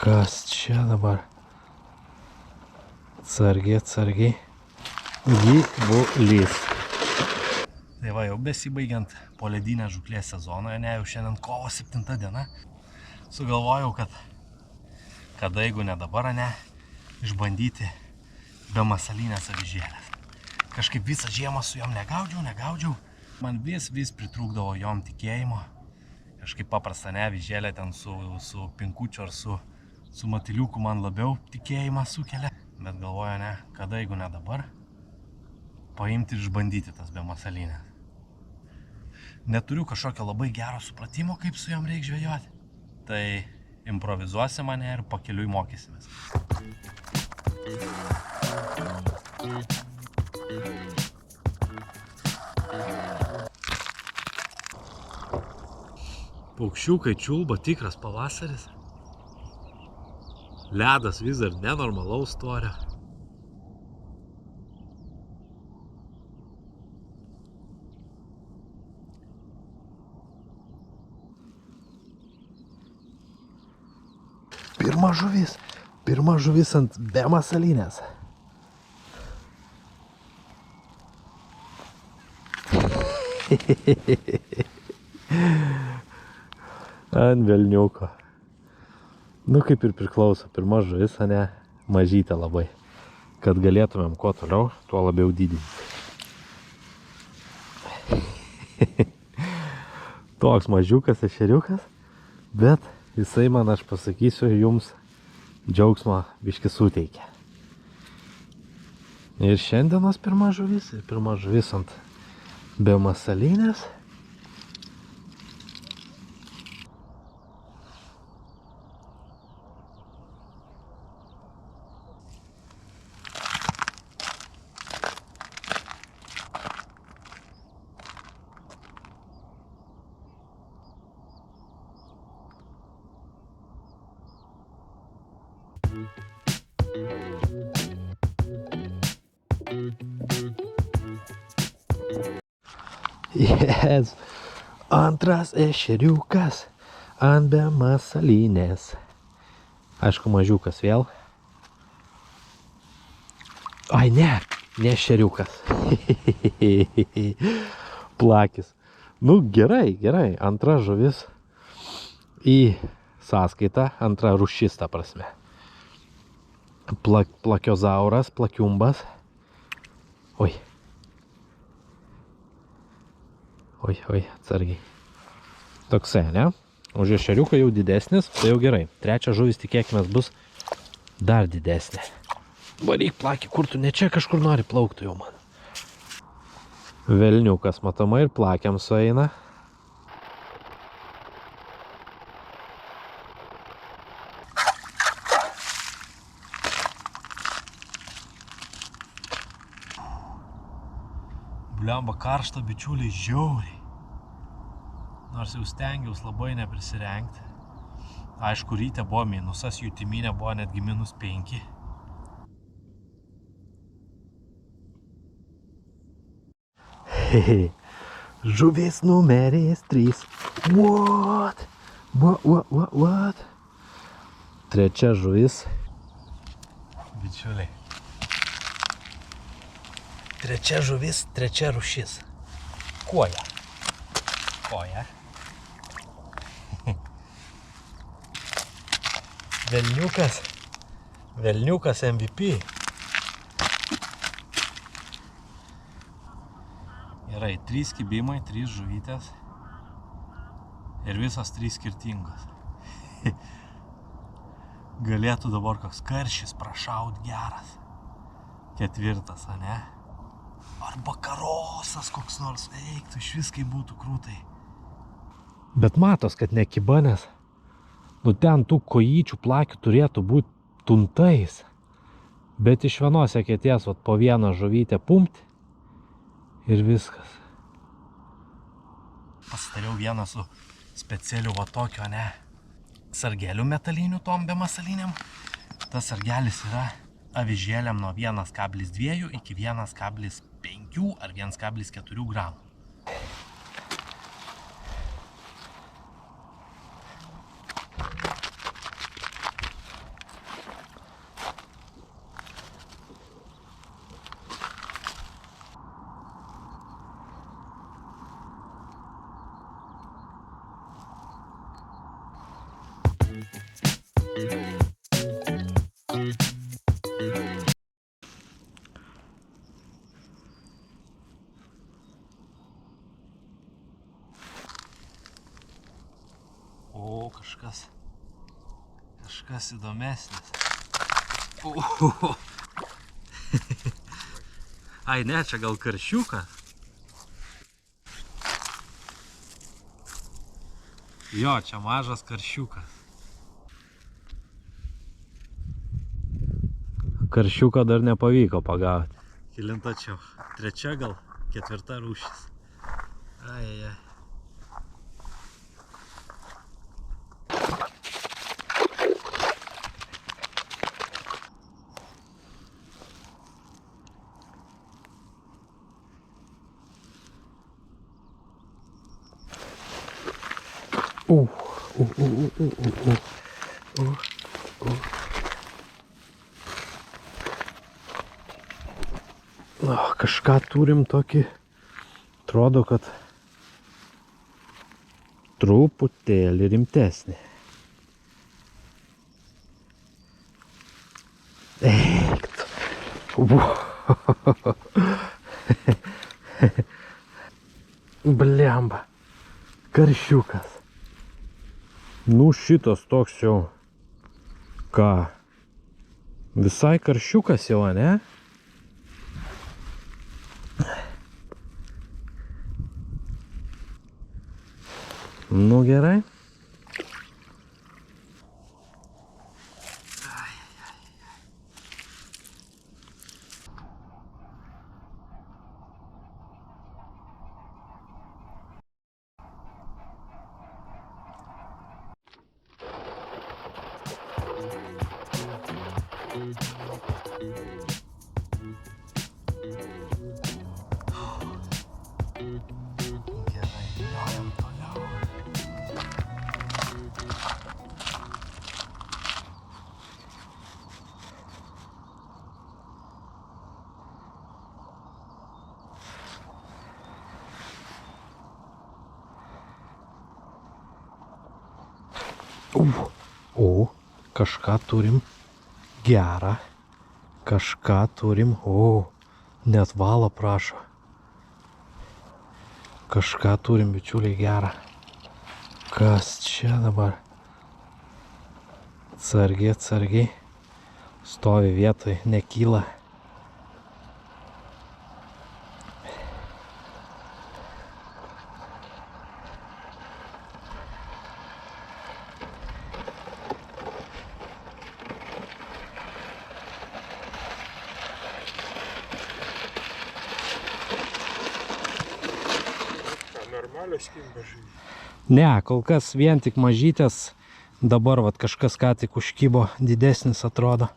Kas čia dabar? Atsargiai. Gyvulys. Tai va, jau besibaigiant poledinę žūklės sezoną, ne, jau šiandien kovo 7 diena, sugalvojau, kad kada, jeigu ne dabar, ne, išbandyti be masalinės avižėlės. Kažkaip visą žiemą su jom negaudžiau. Man vis pritrūkdavo jom tikėjimo. Kažkaip paprasta, ne, avižėlė ten su pinkučiu ar su matiliuku man labiau tikėjimą sukelia. Bet galvoju, ne, kada, jeigu ne dabar, paimti ir išbandyti tas be masalinės. Neturiu kažkokio labai gero supratimo, kaip su jom reikia žvejoti. Tai improvizuosim mane ir pakeliui mokysimės. Paukščiukai čiulba, tikras pavasaris. Ledas vis dar nenormalaus storio. Pirma žuvis ant be masalinės. Ant velniuko. Nu, kaip ir priklauso, pirma žuvis, ne, mažytė labai. Kad galėtumėm kuo toliau, tuo labiau didinti. Toks mažiukas ešeriukas, bet jisai man, aš pasakysiu, jums džiaugsmą biškį suteikia. Ir šiandienos pirma žuvis ant be masalinės. Yes. Antras ešeriukas ant be masalinės. Aišku, mažiukas vėl. Ai, ne ešeriukas. Plakis. Nu, gerai. Antra žuvis į sąskaitą, antra rūšis, ta prasme. Plakiozauras, plakiumbas. Oi, atsargiai. Toksai, ne? Už ešeriuką jau didesnis, tai jau gerai. Trečia žuvis, tikėkime, bus dar didesnė. Varyk, plaki, kur tu ne čia kažkur nori plaukti jau man. Velniukas, matomai, ir plakiam sueina. Bliamba karšta, bičiuliai, žiauriai. Nors jau stengiaus labai neprisirengti. Aišku, ryte buvo minusas, jutiminė buvo netgi -5. Žuvis numeris 3. What? Trečia žuvis. Bičiuliai. Trečia žuvis, trečia rūšis. Koja. Velniukas MVP. Gerai, 3 kibimai, 3 žuvytės. Ir visos 3 skirtingos. Galėtų dabar koks karšis prašaut geras. 4, ane? Arba karosas koks nors veiktų, iš viskai būtų krūtai. Bet matos, kad ne kibanės. Nu ten tų kojyčių plakių turėtų būti tuntais. Bet iš vienos eketės po vieną žuvytę pumti. Ir viskas. Pasidariau vieną su specialiu va tokio, ne, sargelių metalinių tom be masaliniam. Tas sargelis yra avižėlėm nuo 1,2 iki 1,5 ar 1,4 gramų. O, kažkas įdomesnis. Ai, ne, čia gal karšiukas. Jo, čia mažas karšiukas. Karšiuką dar nepavyko pagauti. Kelinta čia? Trečia gal? Ketvirta rūšis. Ai. Kažką turim tokį, atrodo, kad truputėlį rimtesnį. Eik tu. Blemba. Karšiukas. Nu šitas toks jau. Ką? Visai karšiukas jau, ne? Nu gerai. O, kažką turim gerą, kažką turim, net valo prašo. Kažką turim, bičiuliai, gerą. Kas čia dabar? Atsargiai, stovi vietoj, nekyla. Ne, kol kas vien tik mažytės, dabar vat kažkas ką tik užkybo, didesnis atrodo.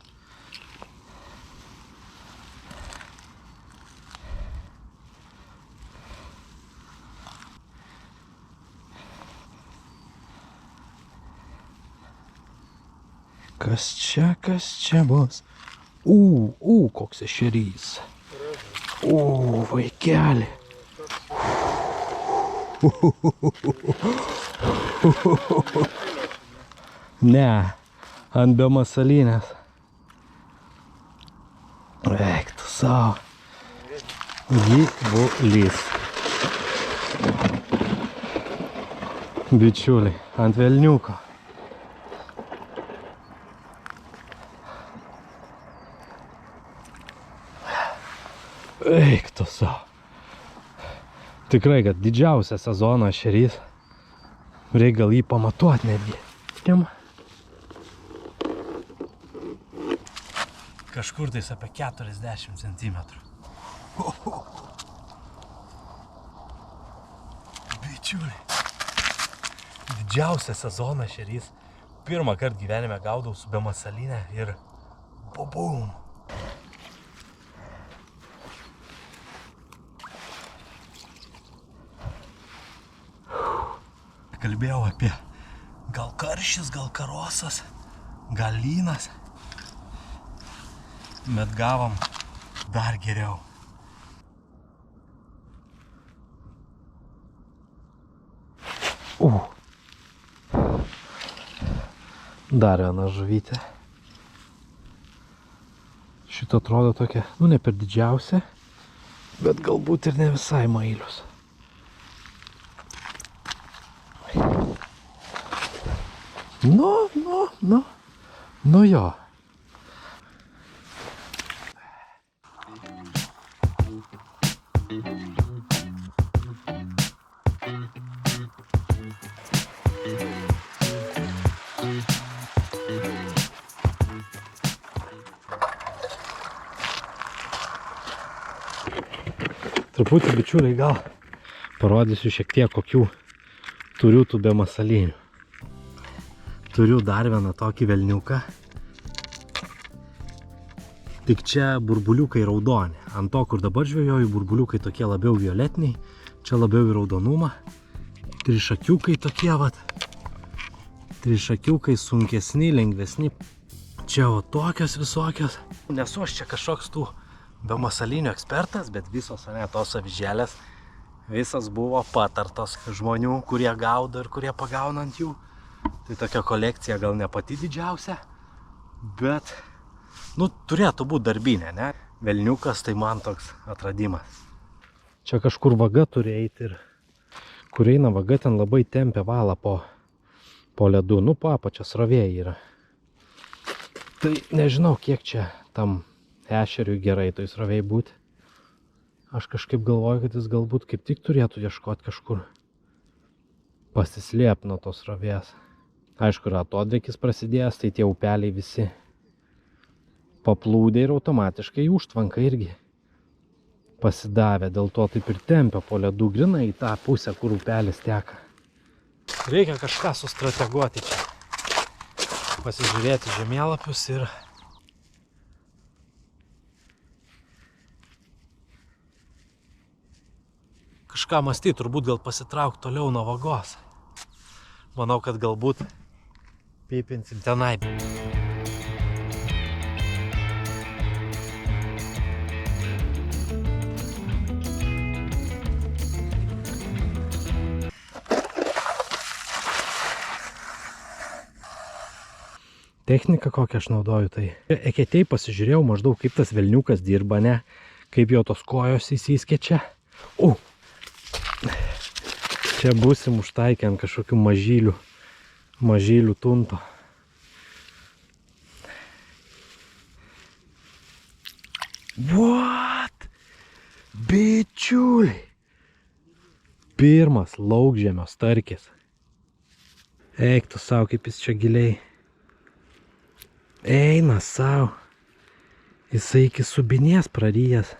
Kas čia bus? Koks ešerys. Vaikeli. Ne, ant bemasalinės. Eik tu savo. Gyvulys. Bičiuliai, ant velniuko. Eik tu savo. Tikrai, kad didžiausia sezono ešerys. Reikia gal jį pamatuoti netgi. Kažkur tais apie 40 centimetrų. Bičiuliai. Didžiausia sezono ešerys. Pirmą kartą gyvenime gaudau su bemasalinė ir bum. Kalbėjau apie gal karšis, gal karosas, gal lynas, bet gavom dar geriau. Dar viena žuvytė. Šito atrodo tokia, ne per didžiausia, bet galbūt ir ne visai mailius. Nu jo. Truputį, bičiuliai, gal parodysiu šiek tiek, kokių turiu tų be masalinių. Turiu dar vieną tokį velniuką. Tik čia burbuliukai raudoni. Ant to, kur dabar žvejoju, burbuliukai tokie labiau violetiniai. Čia labiau į raudonumą. Trišakiukai tokie, vat. Trišakiukai sunkesni, lengvesni. Čia o tokios visokios. Nesu aš čia kažkoks tų be masalinių ekspertas, bet visos tos avižėlės, visas buvo patartos žmonių, kurie gaudo ir kurie pagauna ant jų. Tai tokia kolekcija gal ne pati didžiausia, bet, turėtų būti darbinė, ne? Velniukas tai man toks atradimas. Čia kažkur vaga turi eiti ir kur eina vaga, ten labai tempia valą po ledu, po apačią srovė yra. Tai nežinau, kiek čia tam ešeriui gerai toj srovėj būti. Aš kažkaip galvoju, kad jis galbūt kaip tik turėtų ieškoti kažkur pasislėpti nuo tos srovės. Aišku, yra atodrėkis prasidėjęs, tai tie upeliai visi paplūdė ir automatiškai užtvanka irgi pasidavė. Dėl to taip ir tempia po ledu grinai į tą pusę, kur upelis teka. Reikia kažką sustrateguoti čia. Pasižiūrėti žemėlapius ir kažką mąstyti, turbūt gal pasitraukti toliau nuo vagos. Manau, kad galbūt pipinsim tenai. Technika, kokią aš naudoju, tai eketėj pasižiūrėjau maždaug, kaip tas velniukas dirba, ne? Kaip jo tos kojos įsiskečia. Čia būsim užtaikę ant kažkokių mažylių tunto. What? Bičiuliai! Pirmas laukžemio starkis. Eik tu savo, kaip jis čia giliai. Eina savo. Jisai iki subinės praryjas.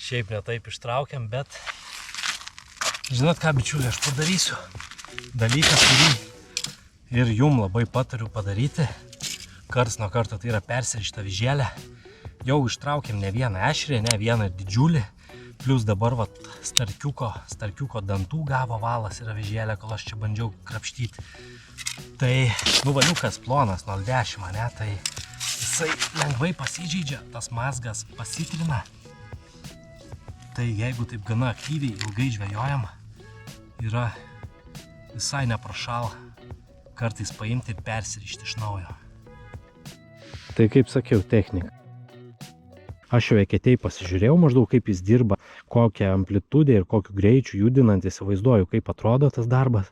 Šiaip ne taip ištraukiam, bet žinot ką, bičiuliai, aš padarysiu dalyką, kurį ir jum labai patariu padaryti. Karts nuo karto tai yra persirišta avižėlė. Jau ištraukėm ne vieną ešerį, ne vieną didžiulį. Plius dabar vat starkiuko dantų gavo valas ir avižėlė, kol aš čia bandžiau krapštyti. Tai valiukas plonas 0,10, ne, tai jisai lengvai pasižeidžia, tas mazgas pasitrina. Tai jeigu taip gana aktyviai ilgai žvejojam, yra visai neprašal kartais paimti ir persirišti iš naujo. Tai kaip sakiau, technika. Aš jau eketėj pasižiūrėjau maždaug, kaip jis dirba, kokią amplitudę ir kokiu greičiu judinant, įsivaizduoju, kaip atrodo tas darbas.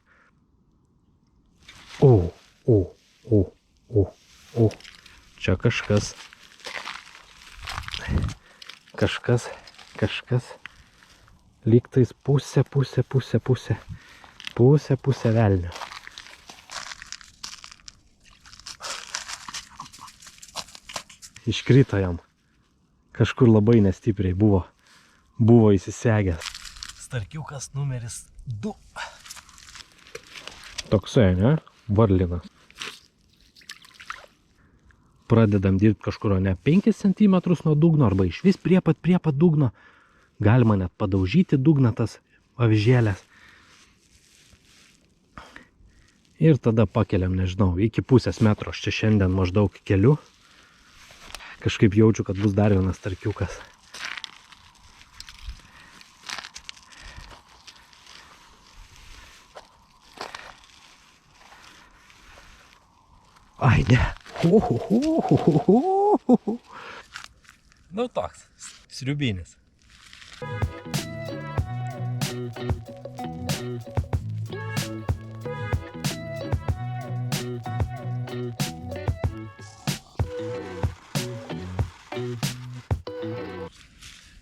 Čia kažkas lygtais pusė velnio. Iškrito jam. Kažkur labai nestipriai buvo įsisegęs. Starkiukas numeris 2. Toksai, ne? Varlinas. Pradedam dirbti kažkur ne 5 cm nuo dugno, arba iš vis prie pat dugno. Galima net padaužyti dugną tas avižėlės. Ir tada pakeliam, nežinau, iki pusės metro. Aš čia šiandien maždaug keliu. Kažkaip jaučiu, kad bus dar vienas starkiukas. Ai, ne. Nu toks, sriubinis.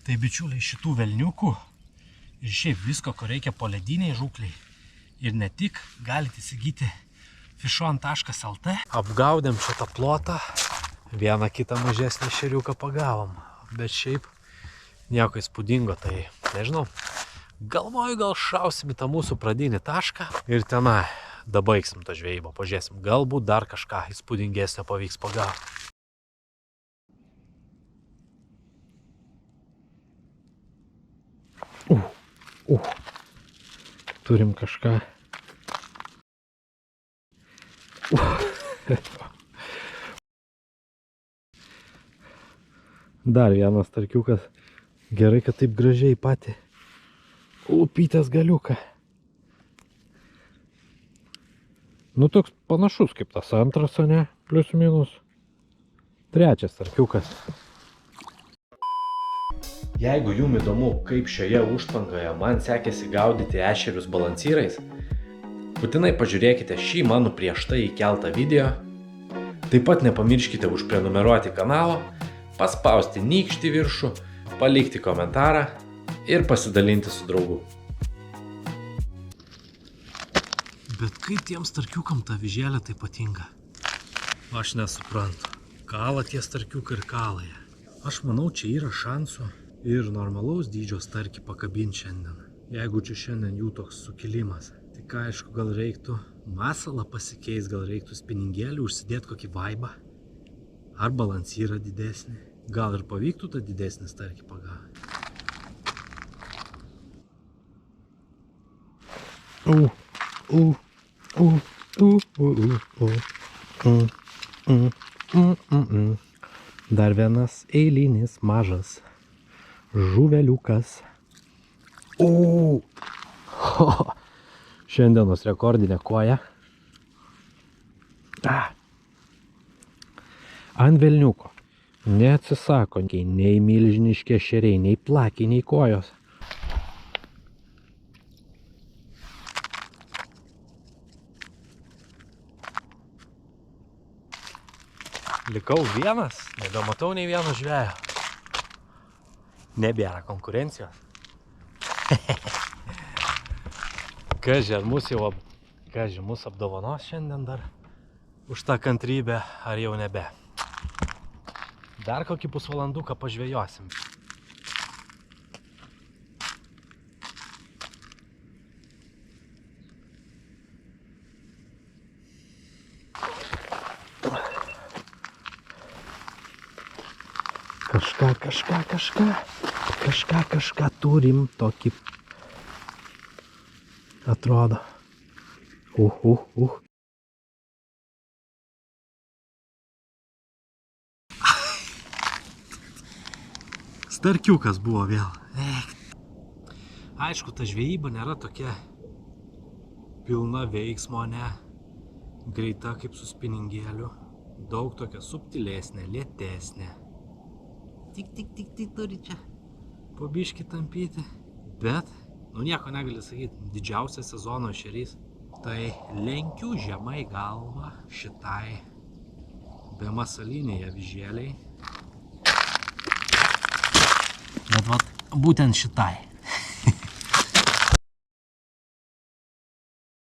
Tai bičiuliai, šitų velniukų ir šiaip visko, ko reikia polediniai žūkliai. Ir ne tik, galite įsigyti fishon.lt. Apgaudėm šitą plotą, vieną kitą mažesnį šeriuką pagavom. Bet šiaip nieko įspūdingo, tai nežinau. Galvoju, gal šausim į tą mūsų pradinį tašką ir tenai dabaigsim tą žvejybą, pažiūrėsim. Galbūt dar kažką įspūdingesnio pavyks pagauti. Turim kažką. Dar vienas starkiukas. Gerai, kad taip gražiai patį lupytės galiuką. Nu, toks panašus kaip tas antras, o ne? Plius minus. Trečias starkiukas. Jeigu jums įdomu, kaip šioje užtvankoje man sekėsi gaudyti ešerius balancyrais, būtinai pažiūrėkite šį mano prieš tai įkeltą video. Taip pat nepamirškite užprenumeruoti kanalą, paspausti nykštį viršų, palikti komentarą ir pasidalinti su draugu. Bet kaip tiems starkiukam ta avižėlė tai patinka? Aš nesuprantu. Kala tie starkiukai ir kala jie. Aš manau, čia yra šansų ir normalaus dydžio starkį pakabinti šiandien. Jeigu čia šiandien jų toks sukilimas. Tik aišku, gal reiktų masalą pasikeis, gal reiktų spiningėlį užsidėti kokį vaibą. Ar balansyrą didesnį. Gal ir pavyktų tą didesnį starkį pagauti. Dar vienas eilinis mažas žuveliukas. Šiandienos rekordinė koja. Ant velniuko. Neatsisako nei milžiniški ešeriai, nei plakiai, nei kojos. Likau vienas, nebematau nei vieno žvejo. Nebėra konkurencijos. Kaži, ar mus apdovanos šiandien dar už tą kantrybę, ar jau nebe. Dar kokį pusvalanduką pažvejosim. Kažką turim tokį. Atrodo. Starkiukas buvo vėl. Aišku, ta žvejyba nėra tokia pilna veiksmo, ne? Greita kaip su spiningėliu. Daug tokia subtilesnė, lėtesnė. Tik turi čia po biškį tampyti. Bet, nieko negali sakyti, didžiausias sezono ešerys. Tai lenkiu žemai galvą šitai be masaliniai avižėliai. Bet vat, būtent šitai.